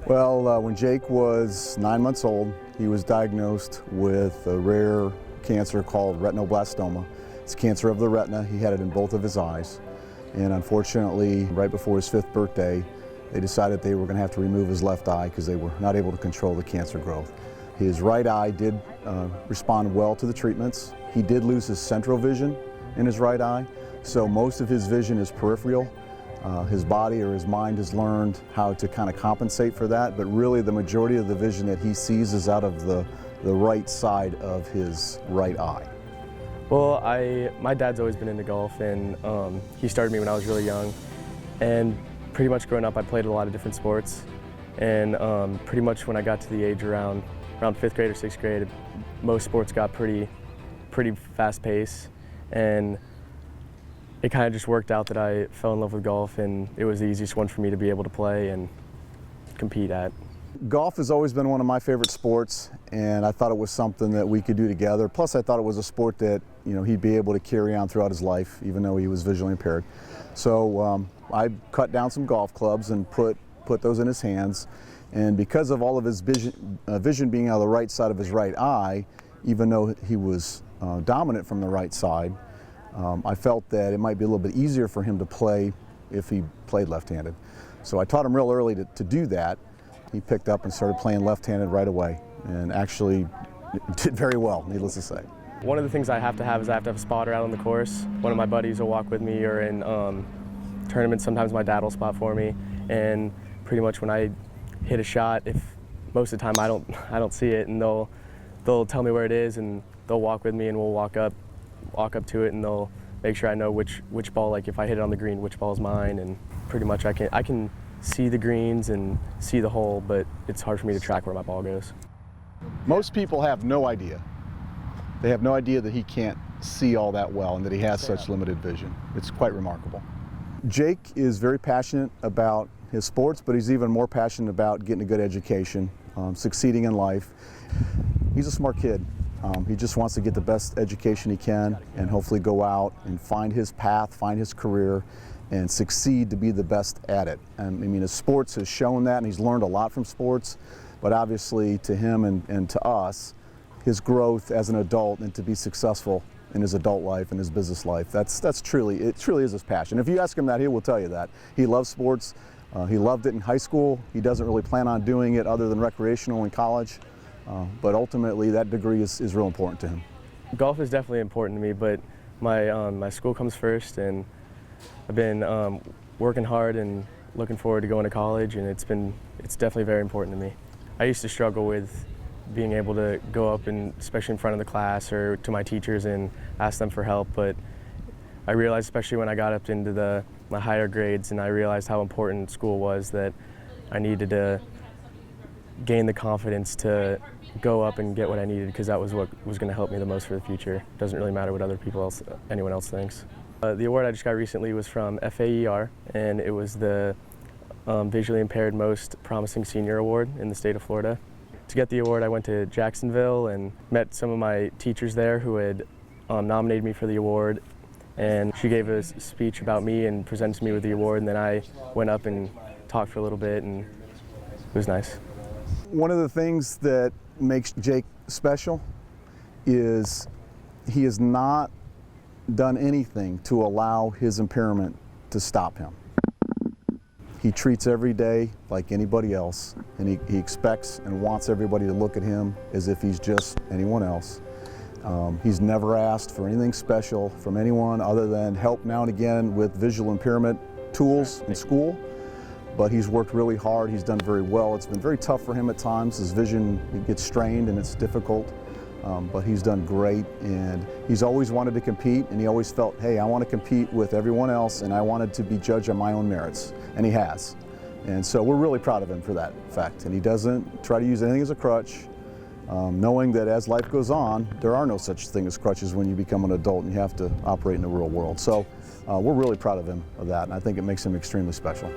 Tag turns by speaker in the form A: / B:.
A: Well, when Jake was 9 months old, he was diagnosed with a rare cancer called retinoblastoma. It's cancer of the retina. He had it in both of his eyes. And unfortunately, right before his 5th birthday, they decided they were going to have to remove his left eye because they were not able to control the cancer growth. His right eye did respond well to the treatments. He did lose his central vision in his right eye, so most of his vision is peripheral. His body or his mind has learned how to kind of compensate for that, but really the majority of the vision that he sees is out of the right side of his right eye.
B: Well, my dad's always been into golf, and he started me when I was really young. And pretty much growing up, I played a lot of different sports. And pretty much when I got to the age around 5th grade or 6th grade, most sports got pretty fast paced. And it kind of just worked out that I fell in love with golf, and it was the easiest one for me to be able to play and compete at.
A: Golf has always been one of my favorite sports, and I thought it was something that we could do together. Plus, I thought it was a sport that he'd be able to carry on throughout his life, even though he was visually impaired. So I cut down some golf clubs and put those in his hands. And because of all of his vision being out of the right side of his right eye, even though he was dominant from the right side, I felt that it might be a little bit easier for him to play if he played left-handed. So I taught him real early to do that. He picked up and started playing left-handed right away, and actually did very well, needless to say.
B: One of the things I have to have is I have to have a spotter out on the course. One of my buddies will walk with me, or in tournaments sometimes my dad will spot for me, and pretty much when I hit a shot, if most of the time I don't see it, and they'll tell me where it is, and they'll walk with me, and we'll walk up to it, and they'll make sure I know which ball, like if I hit it on the green, which ball is mine. And pretty much I can see the greens and see the hole, but it's hard for me to track where my ball goes.
A: Most people have no idea. They have no idea that he can't see all that well and that he has such limited vision. It's quite remarkable. Jake is very passionate about his sports, but he's even more passionate about getting a good education, succeeding in life. He's a smart kid. He just wants to get the best education he can and hopefully go out and find his path, find his career, and succeed to be the best at it. And I mean, his sports has shown that, and he's learned a lot from sports, but obviously to him and to us, his growth as an adult and to be successful in his adult life and his business life, it truly is his passion. If you ask him that, he will tell you that. He loves sports. He loved it in high school. He doesn't really plan on doing it other than recreational in college. But ultimately, that degree is real important to him.
B: Golf is definitely important to me, but my school comes first, and I've been working hard and looking forward to going to college, and it's definitely very important to me. I used to struggle with being able to go up, and especially in front of the class or to my teachers, and ask them for help, but I realized, especially when I got up into my higher grades, and I realized how important school was, that I needed to gain the confidence to go up and get what I needed, because that was what was going to help me the most for the future. It doesn't really matter what anyone else thinks. The award I just got recently was from FAER, and it was the Visually Impaired Most Promising Senior Award in the state of Florida. To get the award, I went to Jacksonville and met some of my teachers there who had nominated me for the award, and she gave a speech about me and presented me with the award, and then I went up and talked for a little bit, and it was nice.
A: One of the things that makes Jake special is he has not done anything to allow his impairment to stop him. He treats every day like anybody else, and he expects and wants everybody to look at him as if he's just anyone else. He's never asked for anything special from anyone other than help now and again with visual impairment tools in school. But he's worked really hard. He's done very well. It's been very tough for him at times. His vision gets strained and it's difficult, but he's done great. And he's always wanted to compete, and he always felt, hey, I want to compete with everyone else, and I wanted to be judged on my own merits, and he has. And so we're really proud of him for that fact. And he doesn't try to use anything as a crutch, knowing that as life goes on, there are no such thing as crutches when you become an adult and you have to operate in the real world. So we're really proud of him of that, and I think it makes him extremely special.